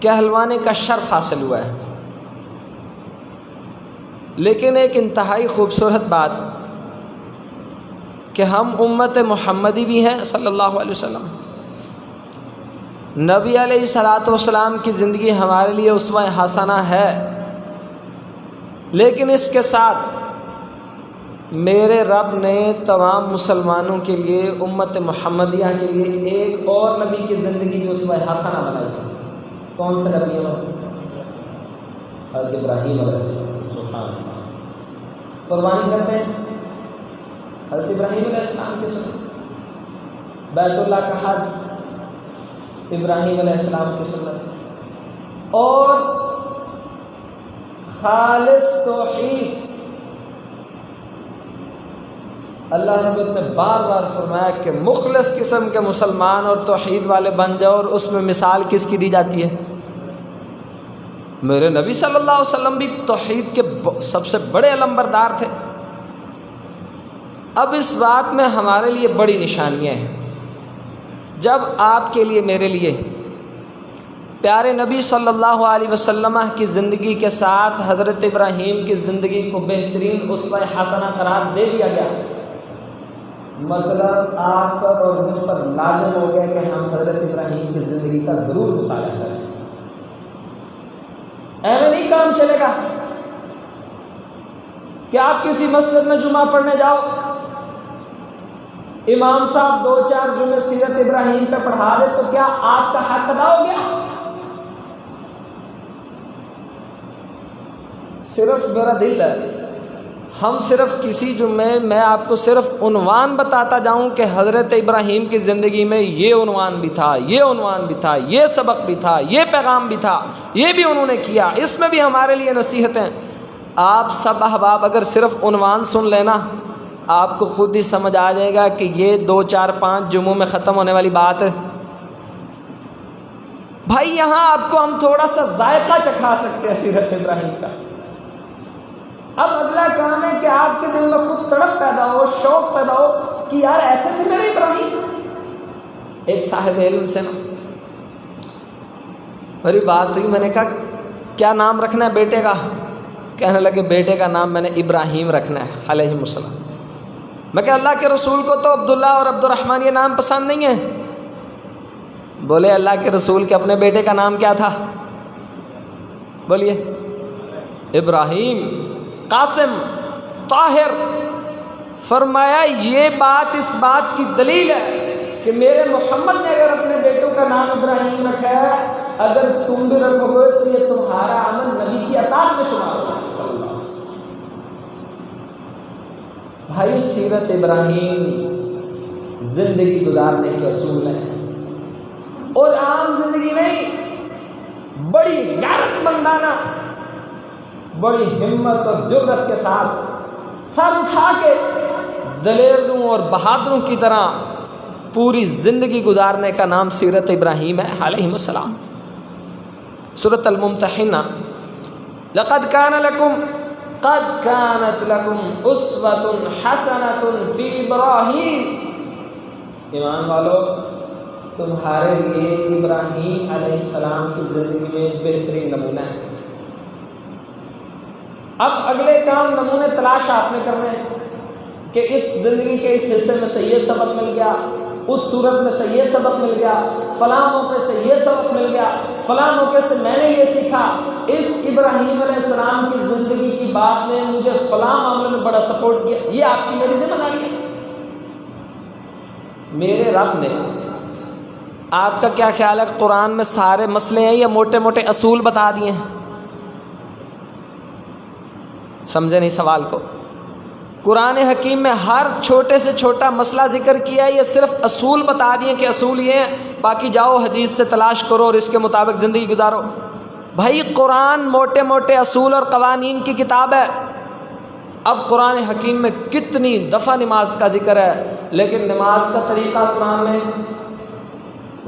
کہلوانے کا شرف حاصل ہوا ہے۔ لیکن ایک انتہائی خوبصورت بات کہ ہم امت محمدی بھی ہیں صلی اللہ علیہ وسلم۔ نبی علیہ الصلوۃ والسلام کی زندگی ہمارے لیے اسوہ حسنہ ہے، لیکن اس کے ساتھ میرے رب نے تمام مسلمانوں کے لیے، امت محمدیہ کے لیے ایک اور نبی کی زندگی بھی اسوہ حسنہ بنائی ہے۔ کون سے نبی ہیں؟ حضرت ابراہیم علیہ السلام۔ سبحان اللہ۔ قربانی کرتے ہیں حضرت ابراہیم علیہ السلام کی سنت، بیت اللہ کا حج ابراہیم علیہ السلام کی سنت، اور خالص توحید۔ اللہ رب نے بار بار فرمایا کہ مخلص قسم کے مسلمان اور توحید والے بن جاؤ، اور اس میں مثال کس کی دی جاتی ہے؟ میرے نبی صلی اللہ علیہ وسلم بھی توحید کے سب سے بڑے علمبردار تھے۔ اب اس بات میں ہمارے لیے بڑی نشانیاں ہیں۔ جب آپ کے لیے، میرے لیے پیارے نبی صلی اللہ علیہ وسلم کی زندگی کے ساتھ حضرت ابراہیم کی زندگی کو بہترین اسوہ حسنہ قرار دے دیا گیا، مطلب آپ پر اور مجھ پر لازم ہو گیا کہ ہم حضرت ابراہیم کی زندگی کا ضرور مطالعہ کریں۔ ایسا نہیں کام چلے گا کہ آپ کسی مسجد میں جمعہ پڑھنے جاؤ، امام صاحب 2-4 جمعے سیرت ابراہیم پہ پڑھا دے تو کیا آپ کا حق ادا ہو گیا؟ صرف میرا دل ہے، ہم صرف کسی جمعے میں آپ کو صرف عنوان بتاتا جاؤں کہ حضرت ابراہیم کی زندگی میں یہ عنوان بھی تھا، یہ عنوان بھی تھا، یہ سبق بھی تھا، یہ پیغام بھی تھا، یہ بھی انہوں نے کیا، اس میں بھی ہمارے لیے نصیحتیں۔ آپ سب احباب اگر صرف عنوان سن لینا، آپ کو خود ہی سمجھ آ جائے گا کہ یہ 2-4-5 جمعوں میں ختم ہونے والی بات ہے۔ بھائی یہاں آپ کو ہم تھوڑا سا ذائقہ چکھا سکتے ہیں سیرت ابراہیم کا۔ اب اگلا کام ہے کہ آپ کے دل میں خود تڑپ پیدا ہو، شوق پیدا ہو کہ یار ایسے تھے میرے ابراہیم۔ ایک صاحب علم سے نا میری بات ہوئی، میں نے کہا کیا نام رکھنا ہے بیٹے کا؟ کہنے لگے بیٹے کا نام میں نے ابراہیم رکھنا ہے علیہ السلام۔ میں کہ اللہ کے رسول کو تو عبداللہ اور عبد الرحمن یہ نام پسند نہیں ہے۔ بولے اللہ کے رسول کے اپنے بیٹے کا نام کیا تھا؟ بولیے ابراہیم، قاسم، طاہر۔ فرمایا یہ بات اس بات کی دلیل ہے کہ میرے محمد نے اگر اپنے بیٹوں کا نام ابراہیم رکھا ہے، اگر تم بھی رکھو گے تو یہ تمہارا عمل نبی کی اطاعت میں شمار ہوگا۔ بھائی سیرت ابراہیم زندگی گزارنے کے اصول ہیں، اور عام زندگی نہیں، بڑی غیرت مندانہ، بڑی ہمت اور جرأت کے ساتھ سر اٹھا کے دلیروں اور بہادروں کی طرح پوری زندگی گزارنے کا نام سیرت ابراہیم ہے علیہ السلام۔ سورۃ الممتحنہ، لقد كانت لكم اسوة حسنة في ابراہیم۔ ایمان والو، تمہارے لیے ابراہیم علیہ السلام کی زندگی میں بہترین نمونہ ہے۔ اب اگلے کام نمونے تلاش آپ نے کرنے ہیں کہ اس زندگی کے اس حصے میں سے یہ سبق مل گیا، اس صورت میں سے یہ سبق مل گیا، فلاں موقع سے یہ سبق مل گیا، فلاں موقع سے میں نے یہ سیکھا، اس ابراہیم علیہ السلام کی زندگی کی بات نے مجھے فلاں معاملے میں بڑا سپورٹ کیا۔ یہ آپ کی میری ذمہ داری ہے۔ میرے رب نے، آپ کا کیا خیال ہے قرآن میں سارے مسئلے ہیں یا موٹے موٹے اصول بتا دیے ہیں؟ سمجھے نہیں سوال کو؟ قرآن حکیم میں ہر چھوٹے سے چھوٹا مسئلہ ذکر کیا ہے، یہ صرف اصول بتا دیے کہ اصول یہ ہیں، باقی جاؤ حدیث سے تلاش کرو اور اس کے مطابق زندگی گزارو۔ بھائی قرآن موٹے موٹے اصول اور قوانین کی کتاب ہے۔ اب قرآن حکیم میں کتنی دفعہ نماز کا ذکر ہے، لیکن نماز کا طریقہ قرآن میں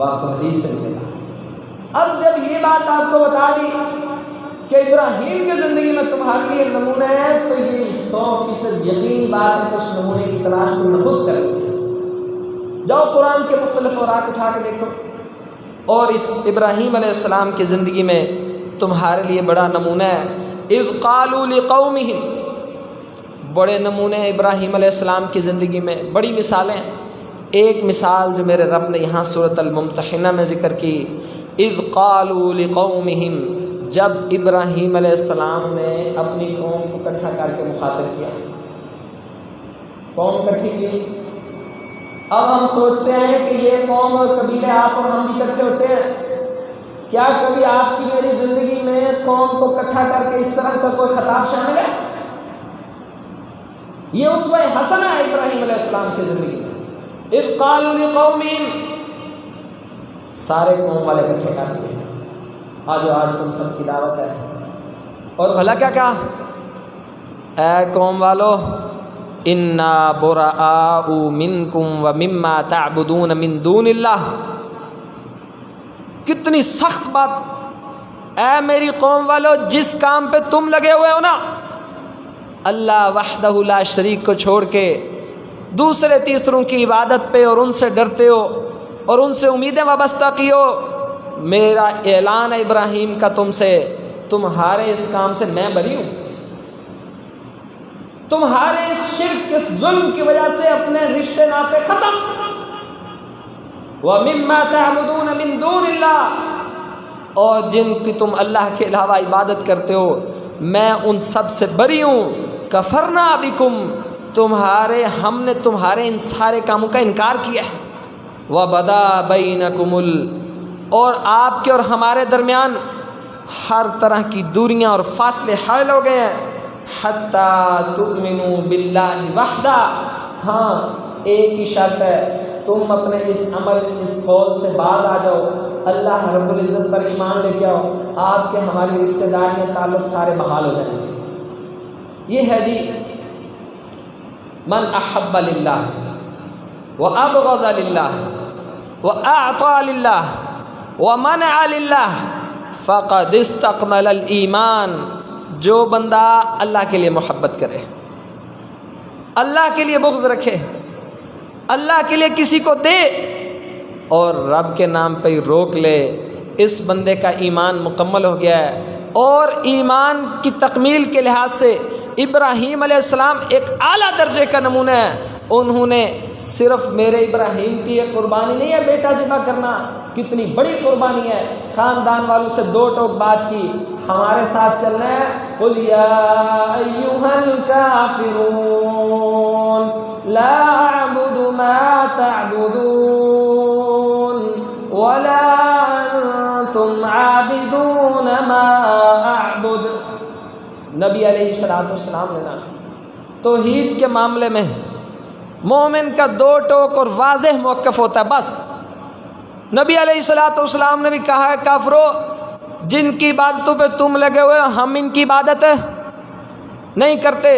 آپ کو حدیث سے ملے گا۔ اب جب یہ بات آپ کو بتا دی کہ ابراہیم کی زندگی میں تمہارے لیے نمونہ ہے، تو یہ 100% یقینی بات ہے کہ اس نمونے کی تلاش تم نے خود کریں۔ جاؤ قرآن کے مختلف اوراق اٹھا کے دیکھو، اور اس ابراہیم علیہ السلام کی زندگی میں تمہارے لیے بڑا نمونہ ہے. اذ قالوا لقومہم، بڑے نمونے ابراہیم علیہ السلام کی زندگی میں، بڑی مثالیں. ایک مثال جو میرے رب نے یہاں سورۃ الممتحنہ میں ذکر کی، اذ قالوا لقومہم، جب ابراہیم علیہ السلام نے اپنی قوم کو اکٹھا کر کے مخاطب کیا. قوم اکٹھی کی. اب ہم سوچتے ہیں کہ یہ قوم اور قبیلے آپ اور ہم بھی اکٹھے ہوتے ہیں. کیا کبھی آپ کی میری زندگی میں قوم کو اکٹھا کر کے اس طرح کا کوئی خطاب شامل ہے؟ یہ اسوہ حسنہ ہے ابراہیم علیہ السلام کی زندگی میں. اذ قالوا لقومہم، سارے قوم والے اکٹھے کر دیے، آج تم سب کی دعوت ہے. اور بھلا کیا کہا؟ اے قوم والو، انا براء منکم ومما تعبدون من دون اللہ. کتنی سخت بات. اے میری قوم والو، جس کام پہ تم لگے ہوئے ہو نا، اللہ وحدہ لا شریک کو چھوڑ کے دوسرے تیسروں کی عبادت پہ اور ان سے ڈرتے ہو اور ان سے امیدیں وابستہ کی ہو، میرا اعلان ہے ابراہیم کا تم سے، تمہارے اس کام سے میں بری ہوں. تمہارے اس شرک، اس ظلم کی وجہ سے اپنے رشتے ناطے ختم. وَمِمَّا تَعْبُدُونَ مِن دُونِ اللَّهِ، اور جن کی تم اللہ کے علاوہ عبادت کرتے ہو میں ان سب سے بری ہوں. کفرنا بکم، ہم نے تمہارے ان سارے کاموں کا انکار کیا ہے. وَبَدَا بَيْنَكُمُ، اور آپ کے اور ہمارے درمیان ہر طرح کی دوریاں اور فاصلے حائل ہو گئے ہیں. حَتَّى تُؤْمِنُوا بِاللَّهِ وَحْدَهُ، ہاں ایک ہی شرط ہے، تم اپنے اس عمل، اس قول سے باز آ جاؤ، اللہ رب العزت پر ایمان لے کے آؤ، آپ کے ہماری رشتہ داریاں تعلق سارے بحال ہو جائیں گے. یہ ہے جی من احب للہ وابغض للہ واعطى للہ ومنع للہ فقد استکمل الایمان. جو بندہ اللہ کے لیے محبت کرے، اللہ کے لیے بغض رکھے، اللہ کے لیے کسی کو دے اور رب کے نام پہ ہی روک لے، اس بندے کا ایمان مکمل ہو گیا ہے. اور ایمان کی تکمیل کے لحاظ سے ابراہیم علیہ السلام ایک اعلیٰ درجے کا نمونہ ہے. انہوں نے صرف میرے ابراہیم کی یہ قربانی نہیں ہے بیٹا ذبح کرنا، کتنی بڑی قربانی ہے. خاندان والوں سے دو ٹوک بات کی، ہمارے ساتھ چلنا ہے. قل یا ایھا الکافرون لا اعبد ما تعبدون ولا انتم عابدون ما اعبد. نبی علیہ السلام نے نا توحید کے معاملے میں مومن کا دو ٹوک اور واضح موقف ہوتا ہے بس. نبی علیہ السلام نے بھی کہا ہے کافرو، جن کی عبادتوں پہ تم لگے ہوئے ہم ان کی عبادت نہیں کرتے،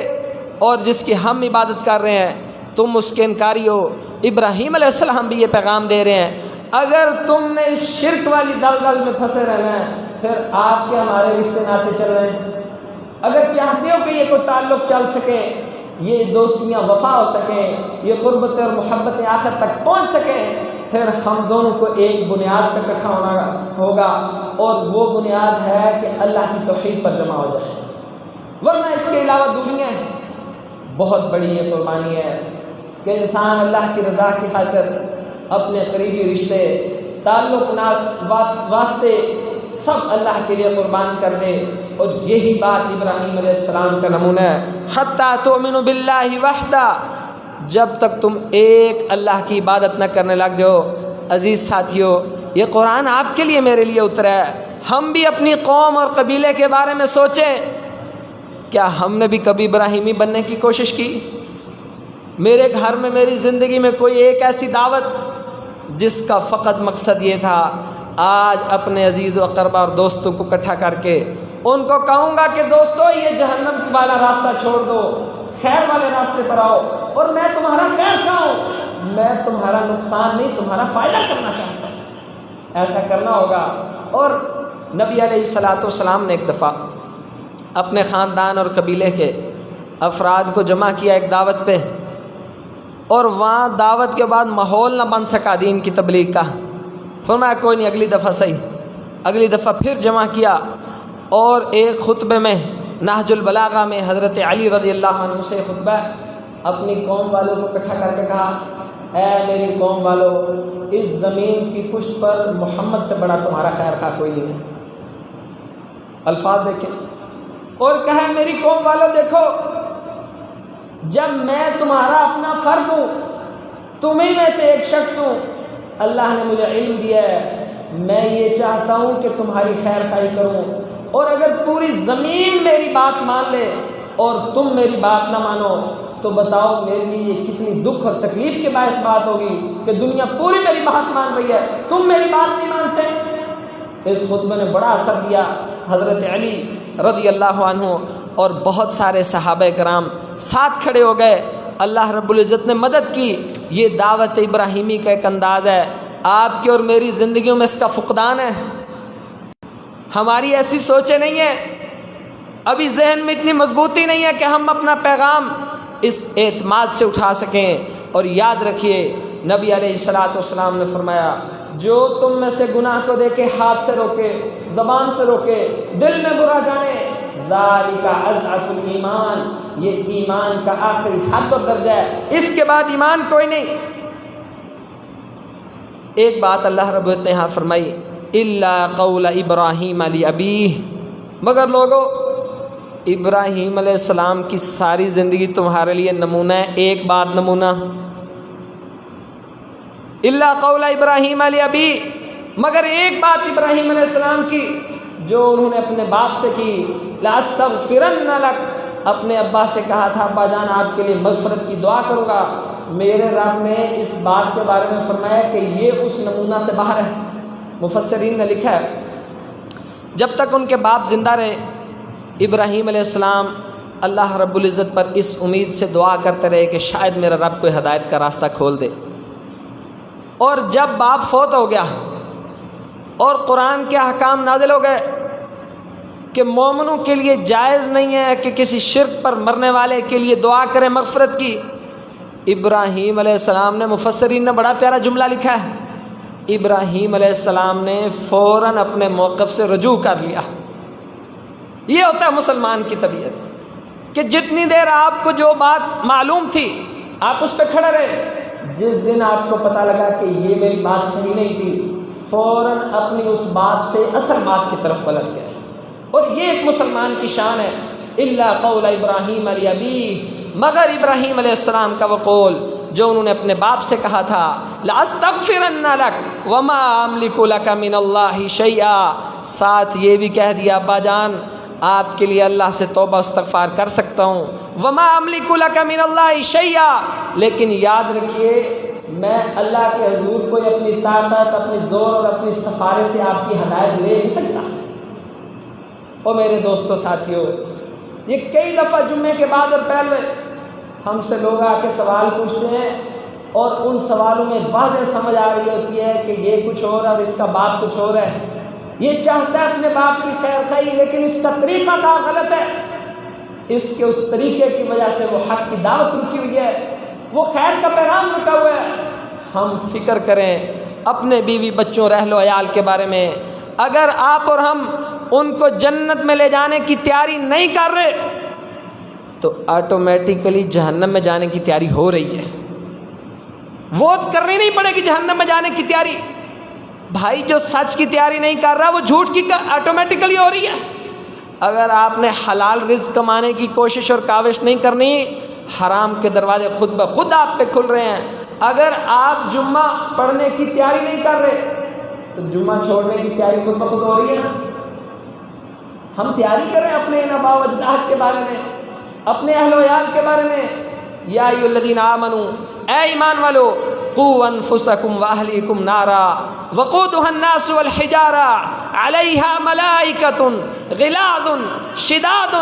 اور جس کی ہم عبادت کر رہے ہیں تم اس کے انکاری ہو. ابراہیم علیہ السلام بھی یہ پیغام دے رہے ہیں، اگر تم نے اس شرک والی دلدل میں پھنسے رہنا ہے پھر آپ کے ہمارے رشتے ناطے چل رہے ہیں. اگر چاہتے ہو کہ یہ کوئی تعلق چل سکے، یہ دوستیاں وفا ہو سکیں، یہ قربتیں اور محبتیں آخر تک پہنچ سکیں، پھر ہم دونوں کو ایک بنیاد پر اکٹھا ہونا ہوگا، اور وہ بنیاد ہے کہ اللہ کی توحید پر جمع ہو جائے. ورنہ اس کے علاوہ دنیا ہے بہت بڑی یہ قربانی ہے کہ انسان اللہ کی رضا کی خاطر اپنے قریبی رشتے، تعلق واسطے سب اللہ کے لیے قربان کر دے. اور یہی بات ابراہیم علیہ السلام کا نمونہ ہے. حتیٰ تؤمنوا باللہ وحدہ، جب تک تم ایک اللہ کی عبادت نہ کرنے لگ جاؤ. عزیز ساتھیو، یہ قرآن آپ کے لیے میرے لیے اترا ہے. ہم بھی اپنی قوم اور قبیلے کے بارے میں سوچیں، کیا ہم نے بھی کبھی ابراہیمی بننے کی کوشش کی؟ میرے گھر میں، میری زندگی میں کوئی ایک ایسی دعوت جس کا فقط مقصد یہ تھا آج اپنے عزیز و اقربا اور دوستوں کو اکٹھا کر کے ان کو کہوں گا کہ دوستو یہ جہنم والا راستہ چھوڑ دو، خیر والے راستے پر آؤ، اور میں تمہارا خیر چاہوں، میں تمہارا نقصان نہیں تمہارا فائدہ کرنا چاہتا ہوں. ایسا کرنا ہوگا. اور نبی علیہ السلام نے ایک دفعہ اپنے خاندان اور قبیلے کے افراد کو جمع کیا ایک دعوت پہ، اور وہاں دعوت کے بعد ماحول نہ بن سکا دین کی تبلیغ کا. فرمایا کوئی نہیں، اگلی دفعہ صحیح۔ اگلی دفعہ پھر جمع کیا اور ایک خطبے میں نہج البلاغہ میں حضرت علی رضی اللہ عنہ سے خطبہ اپنی قوم والوں کو اکٹھا کر کے کہا، اے میری قوم والو، اس زمین کی پشت پر محمد سے بڑا تمہارا خیر خواہ کوئی نہیں ہے۔ الفاظ دیکھیں، اور کہا میری قوم والو دیکھو، جب میں تمہارا اپنا فرد ہوں، تمہیں میں سے ایک شخص ہوں، اللہ نے مجھے علم دیا ہے، میں یہ چاہتا ہوں کہ تمہاری خیر خواہی کروں، اور اگر پوری زمین میری بات مان لے اور تم میری بات نہ مانو تو بتاؤ میرے لیے یہ کتنی دکھ اور تکلیف کے باعث بات ہوگی کہ دنیا پوری میری بات مان رہی ہے، تم میری بات نہیں مانتے۔ اس خطبے نے بڑا اثر دیا حضرت علی رضی اللہ عنہ، اور بہت سارے صحابہ کرام ساتھ کھڑے ہو گئے، اللہ رب العزت نے مدد کی۔ یہ دعوت ابراہیمی کا ایک انداز ہے، آپ کی اور میری زندگیوں میں اس کا فقدان ہے۔ ہماری ایسی سوچیں نہیں ہیں، ابھی ذہن میں اتنی مضبوطی نہیں ہے کہ ہم اپنا پیغام اس اعتماد سے اٹھا سکیں۔ اور یاد رکھیے نبی علیہ الصلوۃ والسلام نے فرمایا، جو تم میں سے گناہ کو دیکھے ہاتھ سے روکے، زبان سے روکے، دل میں برا جانے، ذالک اضعف الایمان، یہ ایمان کا آخری حد اور درجہ ہے، اس کے بعد ایمان کوئی نہیں۔ ایک بات اللہ رب العزت نے یہاں فرمائی، الا قول ابراہیم لابیہ، مگر لوگو ابراہیم علیہ السلام کی ساری زندگی تمہارے لیے نمونہ ہے، ایک بات نمونہ، الا قول ابراہیم لابیہ، مگر ایک بات ابراہیم علیہ السلام کی جو انہوں نے اپنے باپ سے کی، لاستغفرن لک، اپنے ابا سے کہا تھا ابا جان آپ کے لیے مغفرت کی دعا کروں گا، میرے رب نے اس بات کے بارے میں فرمایا کہ یہ اس نمونہ سے باہر ہے۔ مفسرین نے لکھا ہے جب تک ان کے باپ زندہ رہے ابراہیم علیہ السلام اللہ رب العزت پر اس امید سے دعا کرتے رہے کہ شاید میرا رب کوئی ہدایت کا راستہ کھول دے، اور جب باپ فوت ہو گیا اور قرآن کے احکام نازل ہو گئے کہ مومنوں کے لیے جائز نہیں ہے کہ کسی شرک پر مرنے والے کے لیے دعا کریں مغفرت کی، ابراہیم علیہ السلام نے، مفسرین نے بڑا پیارا جملہ لکھا ہے، ابراہیم علیہ السلام نے فوراً اپنے موقف سے رجوع کر لیا۔ یہ ہوتا ہے مسلمان کی طبیعت کہ جتنی دیر آپ کو جو بات معلوم تھی آپ اس پہ کھڑے رہے، جس دن آپ کو پتہ لگا کہ یہ میری بات صحیح نہیں تھی فوراً اپنی اس بات سے اصل بات کی طرف پلٹ گئے۔ اور یہ ایک مسلمان کی شان ہے، الا قول ابراہیم لابیہ، مگر ابراہیم علیہ السلام کا وہ قول جو انہوں نے اپنے باپ سے کہا تھا، لاستغفرن لک وما املک لک من اللہ شیئا، ساتھ یہ بھی کہہ دیا ابا جان آپ کے لیے اللہ سے توبہ استغفار کر سکتا ہوں، وما املک لک من اللہ شیئا، لیکن یاد رکھیے میں اللہ کے حضور کوئی اپنی طاقت، اپنی زور اور اپنی سفارش سے آپ کی ہدایت لے نہیں سکتا۔ اور میرے دوستوں ساتھیوں، یہ کئی دفعہ جمعے کے بعد اور پہلے ہم سے لوگ آ کے سوال پوچھتے ہیں اور ان سوالوں میں واضح سمجھ آ رہی ہوتی ہے کہ یہ کچھ اور اور اس کا باپ کچھ اور ہے، یہ چاہتا ہے اپنے باپ کی خیر خواہی لیکن اس کا طریقہ کار غلط ہے، اس کے اس طریقے کی وجہ سے وہ حق کی دعوت رکی ہوئی ہے، وہ خیر کا پیغام رکا ہوا ہے۔ ہم فکر کریں اپنے بیوی بچوں رہلو عیال کے بارے میں، اگر آپ اور ہم ان کو جنت میں لے جانے کی تیاری نہیں کر رہے تو آٹومیٹیکلی جہنم میں جانے کی تیاری ہو رہی ہے، وہ کرنی نہیں پڑے گی جہنم میں جانے کی تیاری۔ بھائی جو سچ کی تیاری نہیں کر رہا وہ جھوٹ کی آٹومیٹیکلی ہو رہی ہے۔ اگر آپ نے حلال رزق کمانے کی کوشش اور کاوش نہیں کرنی، حرام کے دروازے خود بخود آپ پہ کھل رہے ہیں۔ اگر آپ جمعہ پڑھنے کی تیاری نہیں کر رہے تو جمعہ چھوڑنے کی تیاری خود بخود ہو رہی ہے نا۔ ہم تیاری کریں اپنے آباء و اجداد کے بارے میں، اپنے اہل و عیال کے بارے میں۔ یا ایھا الذین آمنوا، اے ایمان والو، قوا انفسکم واہلیکم نارا وقودها الناس والحجارہ علیہا ملائکۃ غلاظ شداد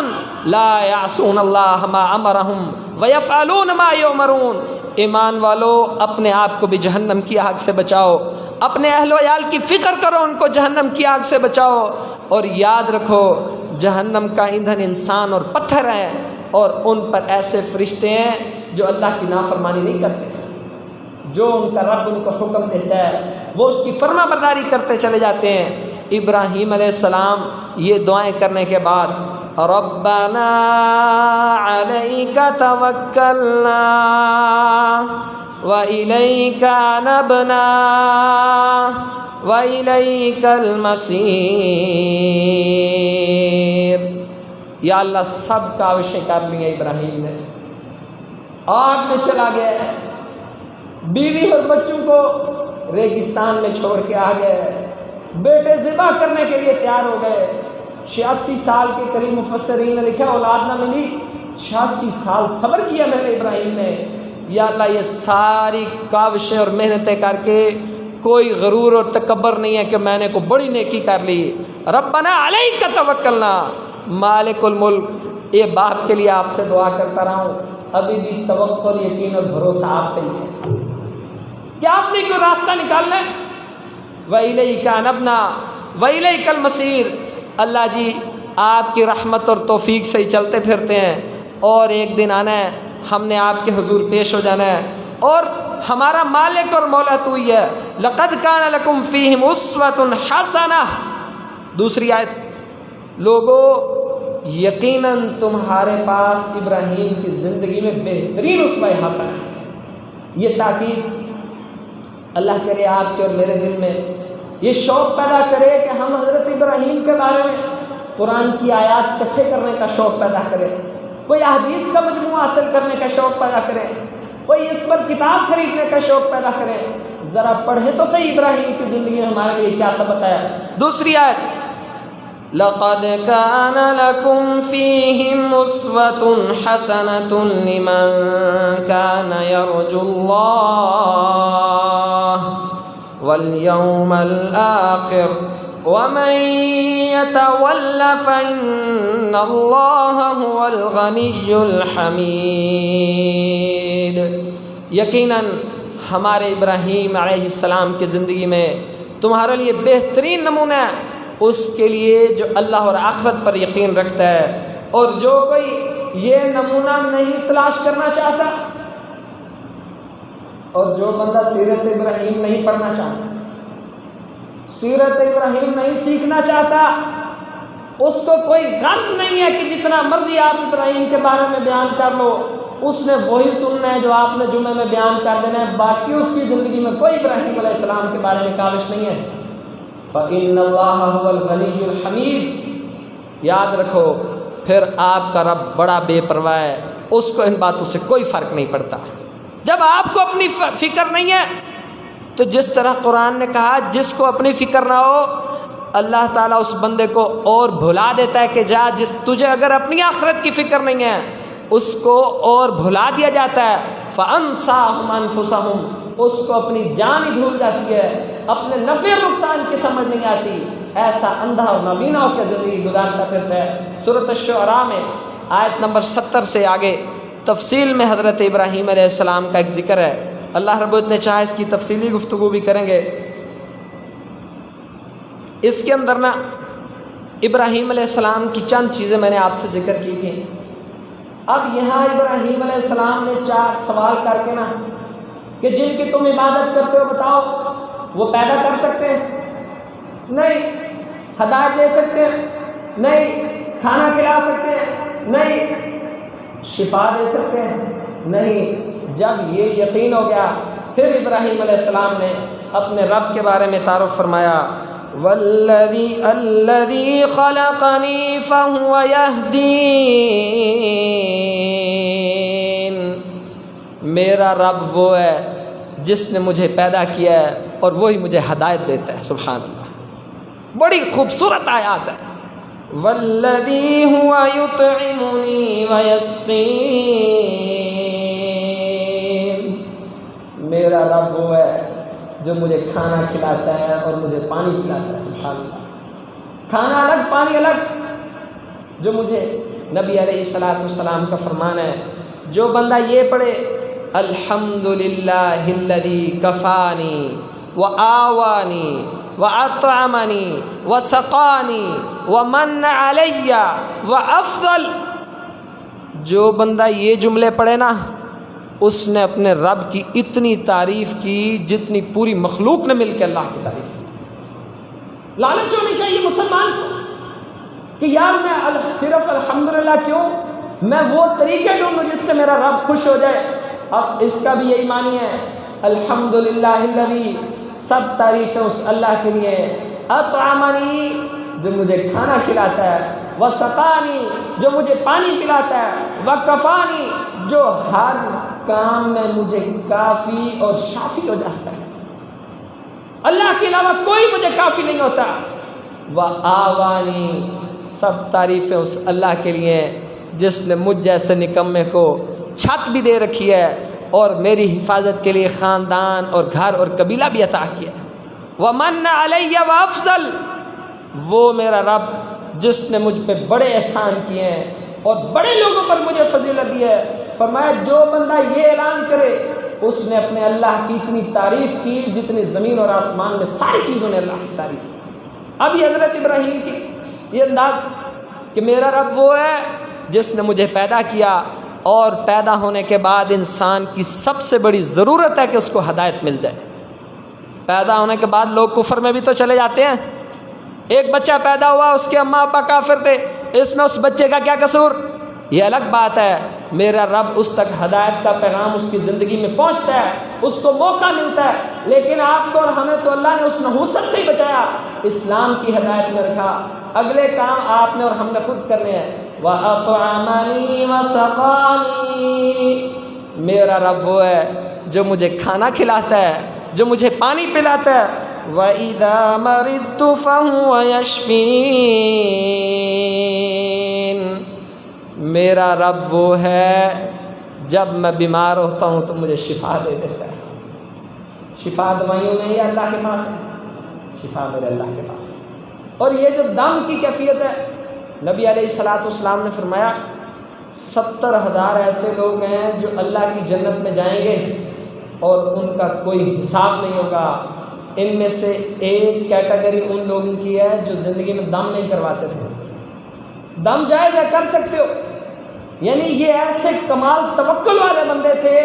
لا یعصون اللہ ما امرہم ویفعلون ما یؤمرون۔ ایمان والو اپنے آپ کو بھی جہنم کی آگ سے بچاؤ، اپنے اہل و عیال کی فکر کرو، ان کو جہنم کی آگ سے بچاؤ، اور یاد رکھو جہنم کا ایندھن انسان اور پتھر ہے، اور ان پر ایسے فرشتے ہیں جو اللہ کی نافرمانی نہیں کرتے۔ جو ان کا رب ان کو حکم دیتا ہے وہ اس کی فرما برداری کرتے چلے جاتے ہیں۔ ابراہیم علیہ السلام یہ دعائیں کرنے کے بعد ربنا علیک توکلنا وإلیک انبنا وإلیک المصیر، یا اللہ سب کاوشیں کر لی ہیں ابراہیم نے، آگ میں چلا گیا ہے، بیوی اور بچوں کو ریگستان میں چھوڑ کے آ گئے، بیٹے ذبح کرنے کے لیے تیار ہو گئے، 86 سال کے قریب مفسرین نے لکھا اولاد نہ ملی، 86 سال صبر کیا میں نے ابراہیم نے۔ یا اللہ یہ ساری کاوشیں اور محنتیں کر کے کوئی غرور اور تکبر نہیں ہے کہ میں نے کوئی بڑی نیکی کر لی۔ ربنا علیک توکلنا، مالک الملک، یہ باپ کے لیے آپ سے دعا کرتا رہا ہوں، ابھی بھی توکل، یقین اور بھروسہ آپ پہ ہی ہے کہ آپ نے کوئی راستہ نکالنا ہے۔ وَإِلَيْكَ أَنَبْنَا وَإِلَيْكَ الْمَصِيرُ، اللہ جی آپ کی رحمت اور توفیق سے ہی چلتے پھرتے ہیں، اور ایک دن آنا ہے، ہم نے آپ کے حضور پیش ہو جانا ہے، اور ہمارا مالک اور مولا تو ہی ہے۔ لَقَدْ كَانَ لَكُمْ فِيهِمْ أُسْوَةٌ حَسَنَةٌ، دوسری آیت، لوگو یقیناً تمہارے پاس ابراہیم کی زندگی میں بہترین اسوہ حسنہ ہے۔ یہ تاکید اللہ کرے آپ کے اور میرے دل میں یہ شوق پیدا کرے کہ ہم حضرت ابراہیم کے بارے میں قرآن کی آیات اکٹھے کرنے کا شوق پیدا کرے، کوئی احادیث کا مجموعہ حاصل کرنے کا شوق پیدا کرے، کوئی اس پر کتاب خریدنے کا شوق پیدا کرے، ذرا پڑھے تو صحیح ابراہیم کی زندگی میں ہمارے لیے کیا سبق ہے۔ دوسری آیت، لَقَدْ كَانَ لَكُمْ فِيهِمْ أُسْوَةٌ حَسَنَةٌ لِمَنْ كَانَ يَرْجُو اللَّهَ وَالْيَوْمَ الْآخِرَ وَمَنْ يَتَوَلَّ فَإِنَّ اللَّهَ هُوَ الْغَنِيُّ الْحَمِيدُ، یقیناً ہمارے ابراہیم علیہ السلام کی زندگی میں تمہارے لیے بہترین نمونہ ہے اس کے لیے جو اللہ اور آخرت پر یقین رکھتا ہے، اور جو کوئی یہ نمونہ نہیں تلاش کرنا چاہتا، اور جو بندہ سیرت ابراہیم نہیں پڑھنا چاہتا، سیرت ابراہیم نہیں سیکھنا چاہتا، اس کو کوئی غرض نہیں ہے کہ جتنا مرضی آپ ابراہیم کے بارے میں بیان کر لو، اس نے وہی سننا ہے جو آپ نے جمعے میں بیان کر دینا ہے، باقی اس کی زندگی میں کوئی ابراہیم علیہ السلام کے بارے میں کاوش نہیں ہے۔ فَإِنَّ اللَّهَ هُوَ الْغَنِيُّ الْحَمِيدُ، یاد رکھو پھر آپ کا رب بڑا بے پرواہ ہے، اس کو ان باتوں سے کوئی فرق نہیں پڑتا۔ جب آپ کو اپنی فکر نہیں ہے تو جس طرح قرآن نے کہا جس کو اپنی فکر نہ ہو اللہ تعالیٰ اس بندے کو اور بھلا دیتا ہے کہ جا، جس تجھے اگر اپنی آخرت کی فکر نہیں ہے اس کو اور بھلا دیا جاتا ہے۔ فَأَنْسَاهُمْ أَنفُسَهُمْ، اس کو اپنی جان ہی بھول جاتی ہے، اپنے نفع اور نقصان کی سمجھ نہیں آتی، ایسا اندھا اور نابینا ہو کے زندگی گزارتا پھرتا ہے۔ سورۃ الشعراء میں آیت نمبر 70 سے آگے تفصیل میں حضرت ابراہیم علیہ السلام کا ایک ذکر ہے، اللہ رب العزت نے چاہا اس کی تفصیلی گفتگو بھی کریں گے۔ اس کے اندر نا ابراہیم علیہ السلام کی چند چیزیں میں نے آپ سے ذکر کی تھیں، اب یہاں ابراہیم علیہ السلام نے 4 سوال کر کے نا کہ جن کی تم عبادت کرتے ہو بتاؤ وہ پیدا کر سکتے ہیں؟ نہیں۔ ہدایت دے سکتے ہیں؟ نہیں۔ کھانا کھلا سکتے ہیں؟ نہیں۔ شفا دے سکتے ہیں؟ نہیں۔ جب یہ یقین ہو گیا پھر ابراہیم علیہ السلام نے اپنے رب کے بارے میں تعارف فرمایا، الذی خلقنی فہو یہدین، میرا رب وہ ہے جس نے مجھے پیدا کیا ہے اور وہی مجھے ہدایت دیتا ہے۔ سبحان اللہ، بڑی خوبصورت آیات ہے۔ والذی هو یطعمنی ویسقین، میرا رب وہ ہے جو مجھے کھانا کھلاتا ہے اور مجھے پانی پلاتا ہے۔ سبحان اللہ، کھانا الگ پانی الگ، جو مجھے نبی علیہ السلام کا فرمان ہے، جو بندہ یہ پڑھے الحمدللہ الذی کفانی وآوانی وأطعمنی وسقانی ومن علی وافضل، جو بندہ یہ جملے پڑھے نا اس نے اپنے رب کی اتنی تعریف کی جتنی پوری مخلوق نے مل کے اللہ کی تعریف کی۔ لالچ ہونی چاہیے مسلمان کو کہ یار میں صرف الحمدللہ کیوں، میں وہ طریقے ڈھونڈوں جس سے میرا رب خوش ہو جائے۔ اب اس کا بھی یہی معنی ہے الحمدللہ الذی، سب تعریفیں اس اللہ کے لیے، اطعمنی جو مجھے کھانا کھلاتا ہے، وسقانی جو مجھے پانی پلاتا ہے، وکفانی جو ہر کام میں مجھے کافی اور شافی ہو جاتا ہے۔ اللہ کے علاوہ کوئی مجھے کافی نہیں ہوتا۔ وآوانی، سب تعریفیں اس اللہ کے لیے جس نے مجھ جیسے نکمے کو چھت بھی دے رکھی ہے اور میری حفاظت کے لیے خاندان اور گھر اور قبیلہ بھی عطا کیا۔ ومن علی وافضل، وہ میرا رب جس نے مجھ پہ بڑے احسان کیے ہیں اور بڑے لوگوں پر مجھے فضیلت دی ہے۔ فرمایا جو بندہ یہ اعلان کرے اس نے اپنے اللہ کی اتنی تعریف کی جتنی زمین اور آسمان میں ساری چیزوں نے اللہ کی تعریف کی۔ اب یہ حضرت ابراہیم کی یہ انداز کہ میرا رب وہ ہے جس نے مجھے پیدا کیا، اور پیدا ہونے کے بعد انسان کی سب سے بڑی ضرورت ہے کہ اس کو ہدایت مل جائے۔ پیدا ہونے کے بعد لوگ کفر میں بھی تو چلے جاتے ہیں۔ ایک بچہ پیدا ہوا، اس کے اماں ابا کافر تھے، اس میں اس بچے کا کیا قصور؟ یہ الگ بات ہے۔ میرا رب اس تک ہدایت کا پیغام اس کی زندگی میں پہنچتا ہے، اس کو موقع ملتا ہے، لیکن آپ کو اور ہمیں تو اللہ نے اس نحوست سے ہی بچایا، اسلام کی ہدایت میں رکھا۔ اگلے کام آپ نے اور ہم نے خود کرنے ہیں۔ وَأَطْعَمَنِي وَسَقَانِي، میرا رب وہ ہے جو مجھے کھانا کھلاتا ہے، جو مجھے پانی پلاتا ہے۔ وَإِذَا مَرِضْتُ فَهُوَ يَشْفِينِ، میرا رب وہ ہے جب میں بیمار ہوتا ہوں تو مجھے شفا دے دیتا ہے۔ شفا دوائیوں میں یہ اللہ کے پاس ہے، شفا میرے اللہ کے پاس ہے۔ اور یہ جو دم کی کیفیت ہے، نبی علیہ الصلوۃ والسلام نے فرمایا 70,000 ایسے لوگ ہیں جو اللہ کی جنت میں جائیں گے اور ان کا کوئی حساب نہیں ہوگا۔ ان میں سے ایک کیٹیگری ان لوگوں کی ہے جو زندگی میں دم نہیں کرواتے تھے۔ دم جائز ہے، کر سکتے ہو، یعنی یہ ایسے کمال توکل والے بندے تھے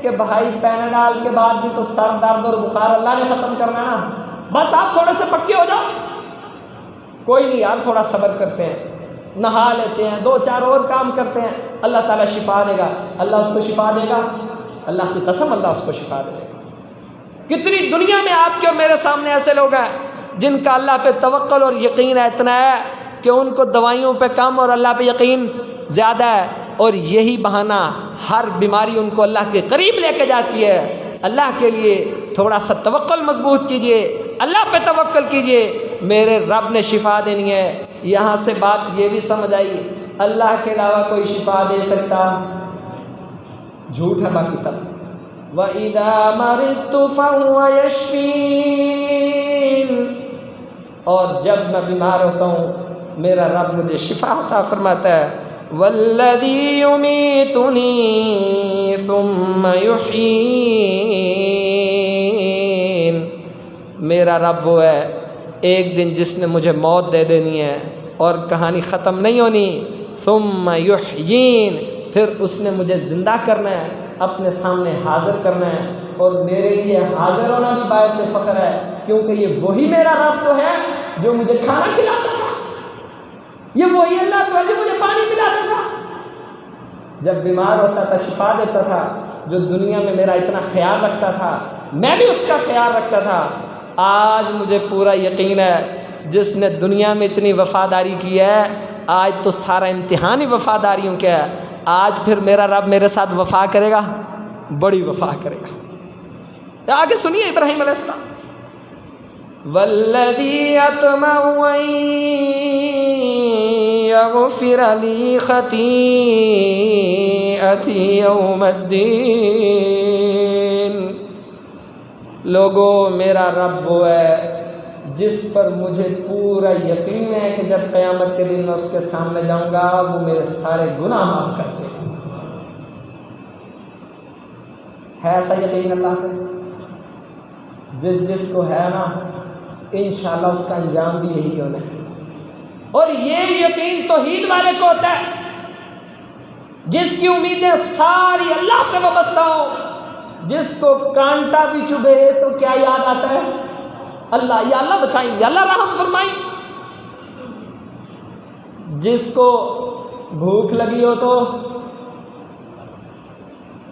کہ بھائی پیناڈال کے بعد بھی تو سر درد اور بخار اللہ نے ختم کرنا نا، بس آپ تھوڑے سے پکے ہو جاؤ، کوئی نہیں یار تھوڑا صبر کرتے ہیں، نہا لیتے ہیں، 2-4 اور کام کرتے ہیں، اللہ تعالیٰ شفا دے گا۔ اللہ اس کو شفا دے گا، اللہ کی قسم اللہ اس کو شفا دے گا۔ کتنی دنیا میں آپ کے اور میرے سامنے ایسے لوگ ہیں جن کا اللہ پہ توکل اور یقین اتنا ہے کہ ان کو دوائیوں پہ کم اور اللہ پہ یقین زیادہ ہے، اور یہی بہانہ ہر بیماری ان کو اللہ کے قریب لے کے جاتی ہے۔ اللہ کے لیے تھوڑا سا توکل مضبوط کیجئے، اللہ پہ توکل کیجئے، میرے رب نے شفا دینی ہے۔ یہاں سے بات یہ بھی سمجھ آئی اللہ کے علاوہ کوئی شفا دے سکتا؟ جھوٹ ہے باقی سب۔ وَإِذَا مَرِضْتُ فَهُوَ يَشْفِينِ، اور جب میں بیمار ہوتا ہوں میرا رب مجھے شفا عطا فرماتا ہے۔ وَالَّذِي يُمِيتُنِي ثُمَّ يُحْيِينِ، میرا رب وہ ہے ایک دن جس نے مجھے موت دے دینی ہے اور کہانی ختم نہیں ہونی۔ ثُمَّ يُحْيِينِ، پھر اس نے مجھے زندہ کرنا ہے، اپنے سامنے حاضر کرنا ہے، اور میرے لیے حاضر ہونا بھی باعث فخر ہے، کیونکہ یہ وہی میرا رب تو ہے جو مجھے کھانا کھلاتا تھا، یہ وہی اللہ تو ہے جو مجھے پانی پلاتا تھا، جب بیمار ہوتا تھا شفا دیتا تھا، جو دنیا میں میرا اتنا خیال رکھتا تھا میں بھی اس کا خیال رکھتا تھا۔ آج مجھے پورا یقین ہے جس نے دنیا میں اتنی وفاداری کی ہے، آج تو سارا امتحان ہی وفاداریوں کا ہے۔ آج پھر میرا رب میرے ساتھ وفا کرے گا، بڑی وفا کرے گا۔ آگے سنیے ابراہیم علیہ السلام، والذی اطمع ان یغفر لی خطیئتی یوم الدین، لوگو میرا رب وہ ہے جس پر مجھے پورا یقین ہے کہ جب قیامت کے دن میں اس کے سامنے جاؤں گا وہ میرے سارے گناہ معاف کر دے گا۔ ہے ایسا یقین اللہ کا؟ جس کو ہے نا انشاءاللہ اس کا انجام بھی یہی ہونا ہے۔ اور یہ یقین توحید والے کو ہوتا ہے۔ جس کی امیدیں ساری اللہ سے وابستہ ہوں، جس کو کانٹا بھی چبھے تو کیا یاد آتا ہے؟ اللہ، یا اللہ بچائیں، یا اللہ رحم فرمائیں۔ جس کو بھوک لگی ہو تو،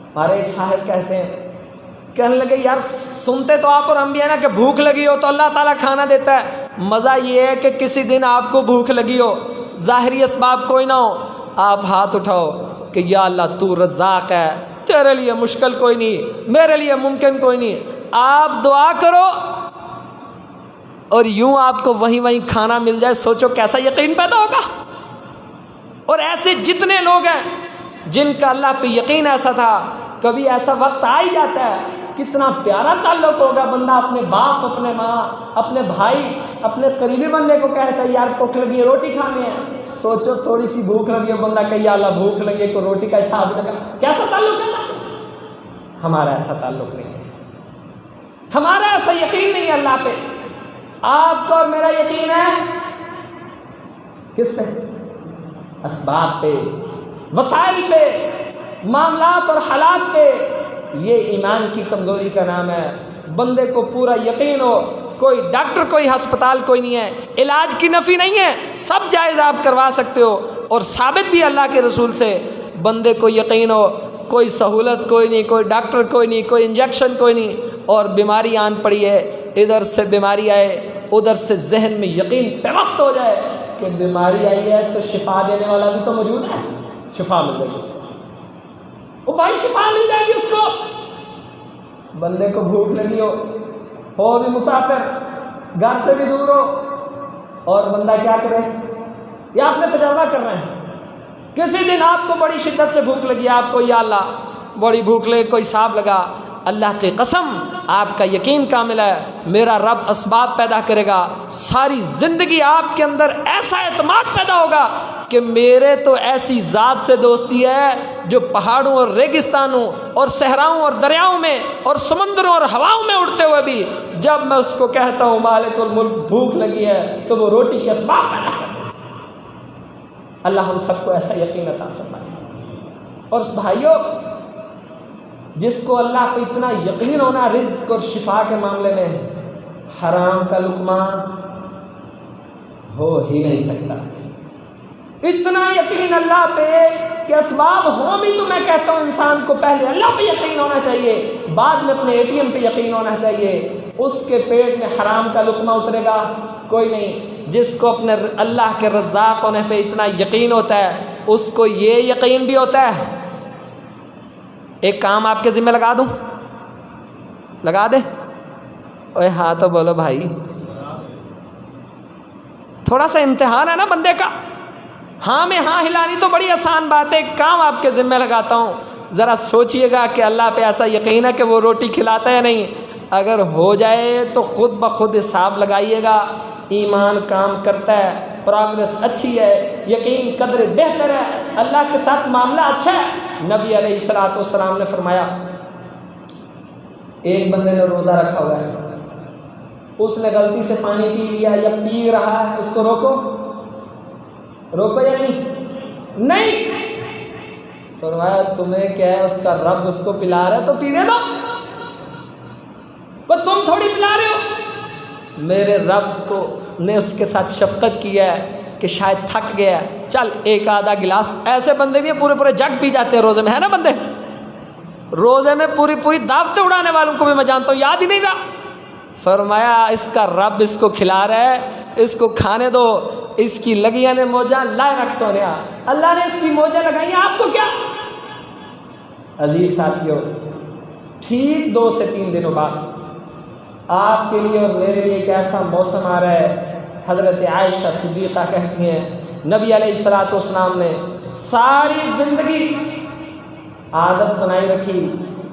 ہمارے ایک صاحب کہنے لگے یار سنتے تو آپ اور ہم بھی ہیں نا کہ بھوک لگی ہو تو اللہ تعالیٰ کھانا دیتا ہے، مزہ یہ ہے کہ کسی دن آپ کو بھوک لگی ہو، ظاہری اسباب کوئی نہ ہو، آپ ہاتھ اٹھاؤ کہ یا اللہ تو رزاق ہے، تیرے لیے مشکل کوئی نہیں، میرے لیے ممکن کوئی نہیں، آپ دعا کرو اور یوں آپ کو وہیں کھانا مل جائے، سوچو کیسا یقین پیدا ہوگا۔ اور ایسے جتنے لوگ ہیں جن کا اللہ پہ یقین ایسا تھا، کبھی ایسا وقت آ ہی جاتا ہے، کتنا پیارا تعلق ہوگا، بندہ اپنے باپ، اپنے ماں، اپنے بھائی، اپنے قریبی بندے کو کہتا ہے یار بھوک لگی ہے روٹی کھانی ہے، سوچو تھوڑی سی بھوک لگی ہے، بندہ کہ یا اللہ بھوک لگی ہے، کوئی روٹی کا حساب لگا، کیسا تعلق ہے اللہ سے؟ ہمارا ایسا تعلق نہیں ہے، ہمارا ایسا یقین نہیں ہے اللہ پہ۔ آپ کو اور میرا یقین ہے کس پہ؟ اسباب پہ، وسائل پہ، معاملات اور حالات پہ۔ یہ ایمان کی کمزوری کا نام ہے۔ بندے کو پورا یقین ہو، کوئی ڈاکٹر، کوئی ہسپتال کوئی نہیں ہے، علاج کی نفی نہیں ہے، سب جائز آپ کروا سکتے ہو، اور ثابت بھی اللہ کے رسول سے۔ بندے کو یقین ہو کوئی سہولت کوئی نہیں، کوئی ڈاکٹر کوئی نہیں، کوئی انجیکشن کوئی نہیں، اور بیماری آن پڑی ہے، ادھر سے بیماری آئے، ادھر سے ذہن میں یقین پیوست ہو جائے کہ بیماری آئی ہے تو شفا دینے والا بھی تو موجود ہے، شفا مل جائے گی اس کو، وہ بھائی شفا مل جائے گی اس کو۔ بندے کو بھوک لگی ہو بھی مسافر، گھر سے بھی دور ہو، اور بندہ کیا کرے؟ یہ آپ نے تجربہ کر رہے ہیں، کسی دن آپ کو بڑی شدت سے بھوک لگی، آپ کو یا اللہ بڑی بھوک لگی، کوئی حساب لگا، اللہ کی قسم آپ کا یقین کامل ہے میرا رب اسباب پیدا کرے گا، ساری زندگی آپ کے اندر ایسا اعتماد پیدا ہوگا کہ میرے تو ایسی ذات سے دوستی ہے جو پہاڑوں اور ریگستانوں اور صحراؤں اور دریاؤں میں اور سمندروں اور ہواؤں میں اڑتے ہوئے بھی جب میں اس کو کہتا ہوں مالک الملک بھوک لگی ہے تو وہ روٹی کے اسباب پیدا کرتا ہے۔ اللہ ہم سب کو ایسا یقین عطا فرمائے۔ اور بھائیوں، جس کو اللہ پہ اتنا یقین ہونا رزق اور شفا کے معاملے میں، حرام کا لقمہ ہو ہی نہیں سکتا۔ اتنا یقین اللہ پہ کہ اسباب ہوں بھی تو میں کہتا ہوں انسان کو پہلے اللہ پہ یقین ہونا چاہیے، بعد میں اپنے ATM پہ یقین ہونا چاہیے۔ اس کے پیٹ میں حرام کا لقمہ اترے گا کوئی نہیں۔ جس کو اپنے اللہ کے رزاق ہونے پہ اتنا یقین ہوتا ہے، اس کو یہ یقین بھی ہوتا ہے۔ ایک کام آپ کے ذمہ لگا دوں، لگا دے؟ اوے ہاں تو بولو بھائی، تھوڑا سا امتحان ہے نا بندے کا۔ ہاں میں ہاں ہلانی تو بڑی آسان بات ہے، ایک کام آپ کے ذمہ لگاتا ہوں، ذرا سوچئے گا کہ اللہ پہ ایسا یقین ہے کہ وہ روٹی کھلاتا ہے نہیں؟ اگر ہو جائے تو خود بخود حساب لگائیے گا، ایمان کام کرتا ہے، پروگرس اچھی ہے، یقین قدر بہتر ہے، اللہ کے ساتھ معاملہ اچھا ہے۔ نبی علیہ السلام نے فرمایا ایک بندے نے روزہ رکھا ہوا ہے، اس نے غلطی سے پانی پی لیا یا پی رہا ہے، اس کو روکو یا نہیں؟ فرمایا تمہیں کیا ہے، اس کا رب اس کو پلا رہا ہے تو پینے دو، تم تھوڑی پلا رہے ہو۔ میرے رب کو نے اس کے ساتھ شفقت کی ہے کہ شاید تھک گیا، چل ایک آدھا گلاس، ایسے بندے بھی پورے جگ پی جاتے ہیں روزے میں، ہے نا بندے، روزے میں پوری دعوتیں اڑانے والوں کو بھی میں جانتا ہوں، یاد ہی نہیں رہا۔ فرمایا اس کا رب اس کو کھلا رہا ہے، اس کو کھانے دو، اس کی لگیاں نے موجاں لائے رکھ سونیا، اللہ نے اس کی موجیں لگائی ہیں، آپ کو کیا؟ عزیز ساتھیوں، ٹھیک 2 سے 3 دنوں بعد آپ کے لیے اور میرے لیے ایک ایسا موسم آ رہا ہے، حضرت عائشہ صدیقہ کہتی ہیں نبی علیہ السلام نے ساری زندگی عادت بنائی رکھی،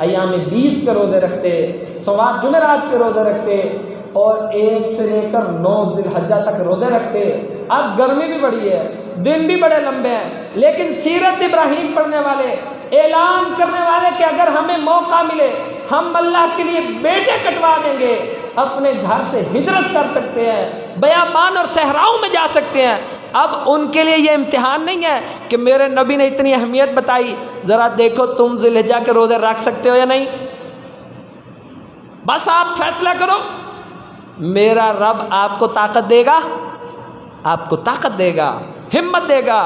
ایام 20 کے روزے رکھتے، سوات جمعرات کے روزے رکھتے، اور 1 سے لے کر 9 ذی الحجہ تک روزے رکھتے۔ اب گرمی بھی بڑی ہے، دن بھی بڑے لمبے ہیں، لیکن سیرت ابراہیم پڑھنے والے، اعلان کرنے والے کہ اگر ہمیں موقع ملے ہم اللہ کے لیے بیٹے کٹوا دیں گے، اپنے گھر سے ہجرت کر سکتے ہیں، بیابان اور صحراؤں میں جا سکتے ہیں، اب ان کے لیے یہ امتحان نہیں ہے کہ میرے نبی نے اتنی اہمیت بتائی، ذرا دیکھو تم ذی الحجہ کے روزے رکھ سکتے ہو یا نہیں، بس آپ فیصلہ کرو۔ میرا رب آپ کو طاقت دے گا، آپ کو طاقت دے گا، ہمت دے گا۔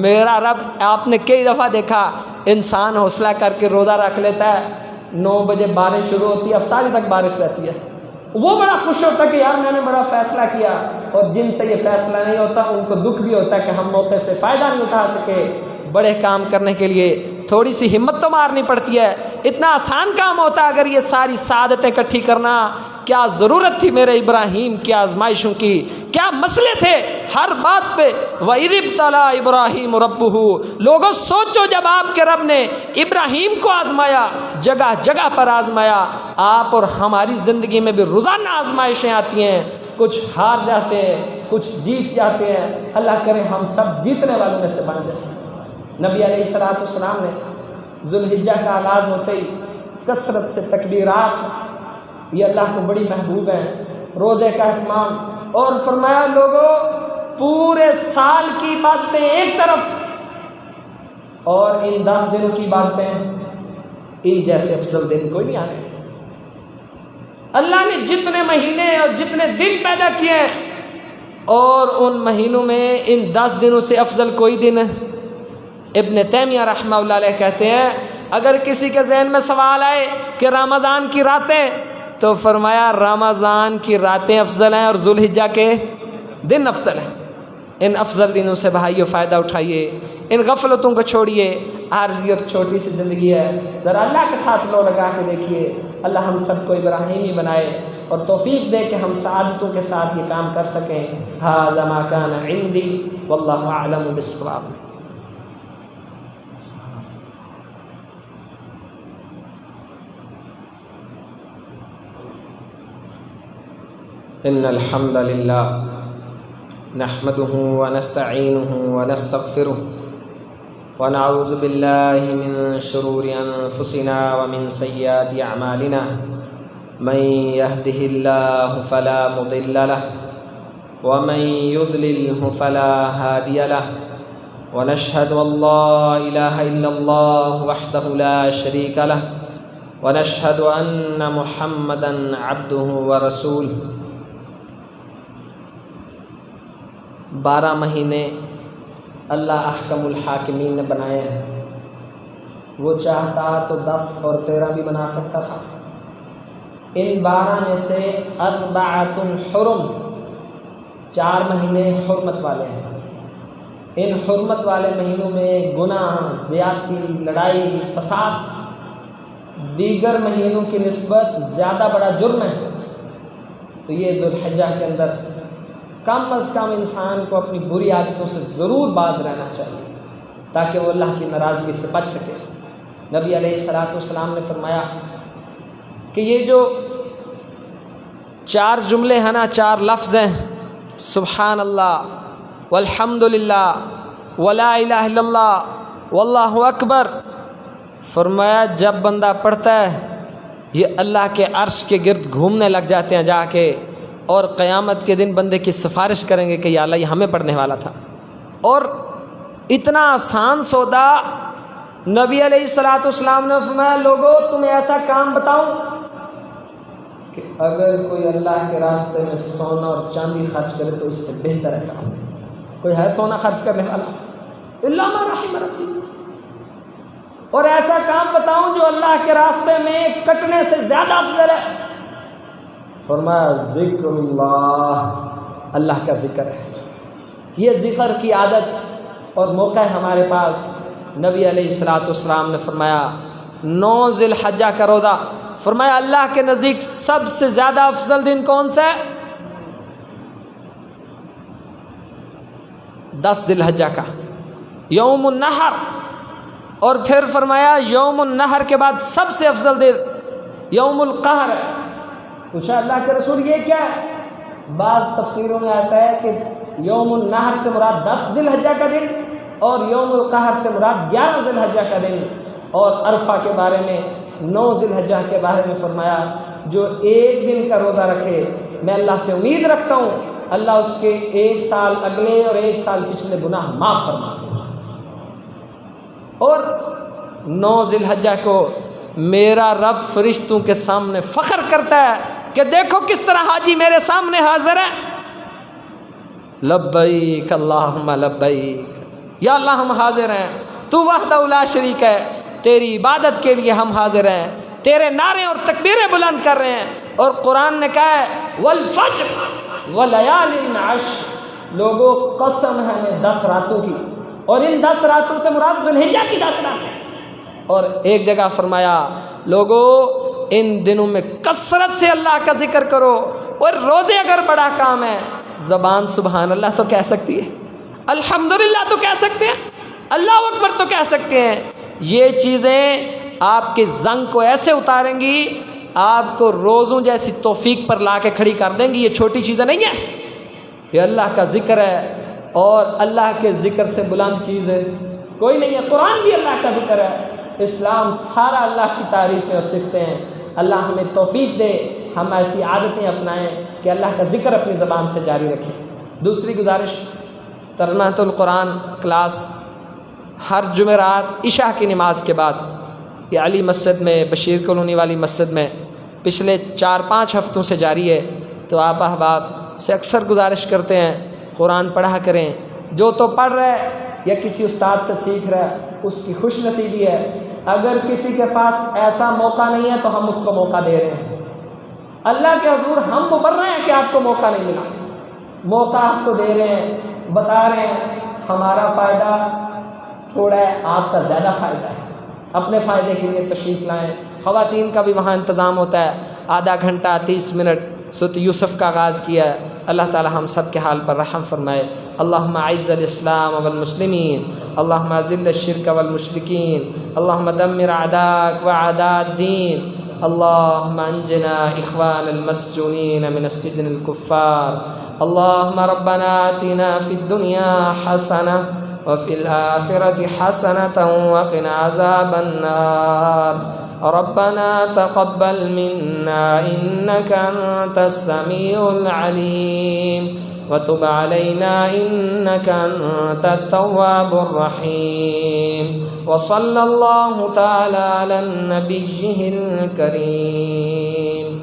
میرا رب، آپ نے کئی دفعہ دیکھا انسان حوصلہ کر کے روزہ رکھ لیتا ہے، 9 بجے بارش شروع ہوتی ہے، افطاری تک بارش رہتی ہے، وہ بڑا خوش ہوتا ہے کہ یار میں نے بڑا فیصلہ کیا، اور جن سے یہ فیصلہ نہیں ہوتا ان کو دکھ بھی ہوتا ہے کہ ہم موقع سے فائدہ نہیں اٹھا سکے۔ بڑے کام کرنے کے لیے تھوڑی سی ہمت تو مارنی پڑتی ہے، اتنا آسان کام ہوتا ہے اگر یہ ساری سعادتیں اکٹھی کرنا۔ کیا ضرورت تھی میرے ابراہیم کی آزمائشوں کی، کیا مسئلے تھے ہر بات پہ۔ وَإِذِ ابْتَلَىٰ إِبْرَاهِيمُ رَبُّهُ، لوگوں سوچو جب آپ کے رب نے ابراہیم کو آزمایا، جگہ جگہ پر آزمایا، آپ اور ہماری زندگی میں بھی روزانہ آزمائشیں آتی ہیں، کچھ ہار جاتے ہیں، کچھ جیت جاتے ہیں۔ اللہ کرے ہم سب جیتنے والوں میں سے بن جائیں۔ نبی علیہ السلام نے ذو الحجہ کا آغاز ہوتے ہی کثرت سے تکبیرات، یہ اللہ کو بڑی محبوب ہیں، روزے کا اہتمام، اور فرمایا لوگوں پورے سال کی باتیں ایک طرف اور ان 10 دنوں کی باتیں، ان جیسے افضل دن کوئی نہیں آنے۔ اللہ نے جتنے مہینے اور جتنے دن پیدا کیے ہیں اور ان مہینوں میں ان 10 دنوں سے افضل کوئی دن ہے۔ ابن تیمیہ رحمہ اللہ علیہ کہتے ہیں اگر کسی کے ذہن میں سوال آئے کہ رمضان کی راتیں، تو فرمایا رمضان کی راتیں افضل ہیں اور ذو الحجہ کے دن افضل ہیں۔ ان افضل دنوں سے بھائیو فائدہ اٹھائیے، ان غفلتوں کو چھوڑیے۔ عارضی اور چھوٹی سی زندگی ہے، ذرا اللہ کے ساتھ لو لگا کے دیکھیے۔ اللہ ہم سب کو ابراہیمی بنائے اور توفیق دے کہ ہم سعادتوں کے ساتھ یہ کام کر سکیں۔ ھذا ما کان عندی واللہ اعلم بالصواب۔ ان الحمد للہ نحمده ونستعینه ونستغفره ونعوذ باللہ من شرور انفسنا ومن سیئات اعمالنا من يهده الله فلا مضل له ومن يضلله فلا هادي له ونشهد ان لا اله الا الله وحده لا شريك له ونشهد ان محمدا عبده ورسوله۔ 12 مہینے اللہ احکم الحاکمین نے بنائے ہیں، وہ چاہتا تو 10 اور 13 بھی بنا سکتا تھا۔ ان 12 میں سے 4 حرم، 4 مہینے حرمت والے ہیں۔ ان حرمت والے مہینوں میں گناہ، زیادتی، لڑائی، فساد دیگر مہینوں کی نسبت زیادہ بڑا جرم ہے۔ تو یہ ذو الحجہ کے اندر کم از کم انسان کو اپنی بری عادتوں سے ضرور باز رہنا چاہیے تاکہ وہ اللہ کی ناراضگی سے بچ سکے۔ نبی علیہ السلام نے فرمایا کہ یہ جو 4 جملے ہیں نا، 4 لفظ ہیں، سبحان اللہ والحمد للہ ولا الہ الا اللہ واللہ اکبر، فرمایا جب بندہ پڑھتا ہے یہ اللہ کے عرش کے گرد گھومنے لگ جاتے ہیں جا کے، اور قیامت کے دن بندے کی سفارش کریں گے کہ یا اللہ یہ ہمیں پڑھنے والا تھا۔ اور اتنا آسان سودا نبی علیہ السلام نے فرمایا لوگوں تمہیں ایسا کام بتاؤں کہ اگر کوئی اللہ کے راستے میں سونا اور چاندی خرچ کرے تو اس سے بہتر ہے کام۔ کوئی ہے سونا خرچ کرنے والا؟ الا ما رحم ربی۔ اور ایسا کام بتاؤں جو اللہ کے راستے میں کٹنے سے زیادہ افضل ہے؟ فرمایا ذکر اللہ، اللہ کا ذکر ہے۔ یہ ذکر کی عادت اور موقع ہے ہمارے پاس۔ نبی علیہ السلام نے فرمایا 9 ذی الحجہ کا روزہ، فرمایا اللہ کے نزدیک سب سے زیادہ افضل دن کون سا ہے؟ 10 ذی الحجہ کا یوم النحر، اور پھر فرمایا یوم النحر کے بعد سب سے افضل دن یوم القہر ہے۔ پوچھا اللہ کے رسول یہ کیا ہے؟ بعض تفسیروں میں آتا ہے کہ یوم النحر سے مراد 10 ذی الحجہ کا دن اور یوم القہر سے مراد 11 ذی الحجہ کا دن، اور عرفہ کے بارے میں 9 ذی الحجہ کے بارے میں فرمایا جو ایک دن کا روزہ رکھے میں اللہ سے امید رکھتا ہوں اللہ اس کے 1 سال اگلے اور 1 سال پچھلے گناہ معاف فرما دے. اور 9 ذی الحجہ کو میرا رب فرشتوں کے سامنے فخر کرتا ہے کہ دیکھو کس طرح حاجی میرے سامنے حاضر ہے. لبیک اللہم لبیک، یا اللہ ہم حاضر ہیں، تو وحدہ لا شریک ہے، تیری عبادت کے لیے ہم حاضر ہیں، تیرے نعرے اور تکبیریں بلند کر رہے ہیں. اور قرآن نے کہا ہے والفجر ولیال عشر، لوگوں قسم ہے ہمیں 10 راتوں کی، اور ان 10 راتوں سے مراد ذی الحجہ کی 10 راتیں. اور ایک جگہ فرمایا لوگوں ان دنوں میں کثرت سے اللہ کا ذکر کرو. اور روزے اگر بڑا کام ہے، زبان سبحان اللہ تو کہہ سکتی ہے، الحمدللہ تو کہہ سکتے ہیں، اللہ اکبر تو کہہ سکتے ہیں. یہ چیزیں آپ کے زنگ کو ایسے اتاریں گی، آپ کو روزوں جیسی توفیق پر لا کے کھڑی کر دیں گی. یہ چھوٹی چیزیں نہیں ہیں، یہ اللہ کا ذکر ہے، اور اللہ کے ذکر سے بلند چیز ہے کوئی نہیں ہے. قرآن بھی اللہ کا ذکر ہے، اسلام سارا اللہ کی تعریفیں اور صفتیں ہیں. اللہ ہمیں توفیق دے ہم ایسی عادتیں اپنائیں کہ اللہ کا ذکر اپنی زبان سے جاری رکھیں. دوسری گزارش، ترجمۃ القرآن کلاس ہر جمعرات عشاء کی نماز کے بعد یہ علی مسجد میں، بشیر کالونی والی مسجد میں پچھلے 4-5 ہفتوں سے جاری ہے. تو آپ احباب سے اکثر گزارش کرتے ہیں قرآن پڑھا کریں. جو تو پڑھ رہا ہے یا کسی استاد سے سیکھ رہا ہے اس کی خوش نصیبی ہے. اگر کسی کے پاس ایسا موقع نہیں ہے تو ہم اس کو موقع دے رہے ہیں. اللہ کے حضور ہم مبرر ہیں کہ آپ کو موقع نہیں ملا، موقع آپ کو دے رہے ہیں، بتا رہے ہیں ہمارا فائدہ تھوڑا ہے، آپ کا زیادہ فائدہ ہے. اپنے فائدے کے لیے تشریف لائیں. خواتین کا بھی وہاں انتظام ہوتا ہے، آدھا گھنٹہ 30 منٹ سورۃ یوسف کا آغاز کیا ہے. اللہ تعالی ہم سب کے حال پر رحم فرمائے. اللہم اعز الاسلام والمسلمین، اللہم اذل الشرک والمشرکین، اللہم دمر اعداءک واعداء الدین، اللہم انجنا اخوان المسجونین من السجن الكفار. اللہم ربنا آتنا فی الدنیا حسنہ وفي الآخرة حسنة وقنا عذاب النار. ربنا تقبل منا إنك أنت السميع العليم وتب علينا إنك أنت التواب الرحيم. وصلى الله تعالى على النبي الكريم.